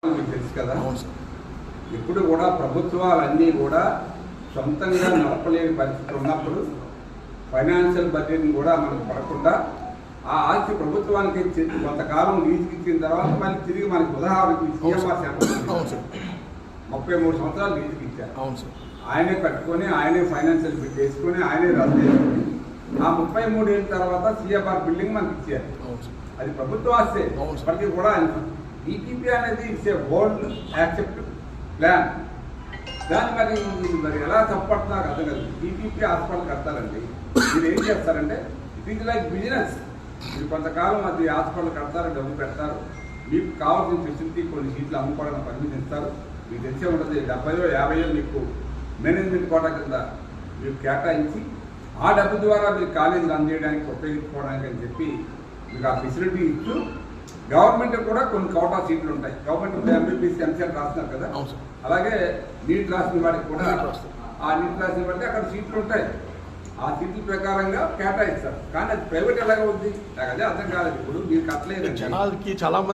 మీకు తెలుసు కదా, ఇప్పుడు కూడా ప్రభుత్వాలన్నీ కూడా సొంతంగా నడపలేని పరిస్థితి ఉన్నప్పుడు ఫైనాన్షియల్ బడ్జెట్ని కూడా మనకు పడకుండా ఆ ఆస్తి ప్రభుత్వానికి కొంతకాలం లీజుకి ఇచ్చిన తర్వాత మళ్ళీ తిరిగి మనకి ఉదాహరణకి సీఎంఆర్ 33 సంవత్సరాలు లీజుకి ఇచ్చారు. ఆయనే కట్టుకొని ఆయనే ఫైనాన్షియల్ బిల్ చేసుకొని ఆయనే రద్దు చేసుకొని ఆ 33 ఏళ్ళ తర్వాత సిఎఫ్ఆర్ బిల్డింగ్ మనకి ఇచ్చారు. అది ప్రభుత్వ ఆస్తే ఇప్పటికీ కూడా ఈపీపీ అనేది it's a world accept plan. దాన్ని మరి ఎలా సపోర్ట్ నాకు అర్థం కాదు. ఈపీపీ హాస్పిటల్ కడతారండి, మీరు ఏం చేస్తారంటే ఇట్ ఈజ్ లైక్ బిజినెస్. మీరు కొంతకాలం అది హాస్పిటల్ కడతారు, డబ్బు పెడతారు, మీకు కావాల్సిన ఫెసిలిటీ కొన్ని సీట్లు అమ్ముకోవడానికి పర్మిషన్ ఇస్తారు. మీకు తెలిసే ఉంటుంది 70-50 మీకు మేనేజ్మెంట్ కోటా కింద మీకు కేటాయించి ఆ డబ్బు ద్వారా మీరు కాలేజీ రన్ చేయడానికి ఉపయోగించుకోవడానికి అని చెప్పి మీకు ఆ ఫెసిలిటీ ఇస్తూ గవర్నమెంట్ కూడా కొన్ని కోటా సీట్లు ఉంటాయి. గవర్నమెంట్ ఎంబీబీఎస్ ఎంసెట్ రాస్తున్నారు కదా, అలాగే నీట్ రాసిన వాడికి కూడా ఆ నీట్ రాసిన వాడికి అక్కడ సీట్లు ఉంటాయి. ఆ సీట్ల ప్రకారంగా కేటాయిస్తారు. కానీ అది ప్రైవేట్ ఎలాగ ఉంది నాకు అదే అర్థం కాలేదు. ఇప్పుడు మీరు కట్టలేదు. జనాలకి చాలా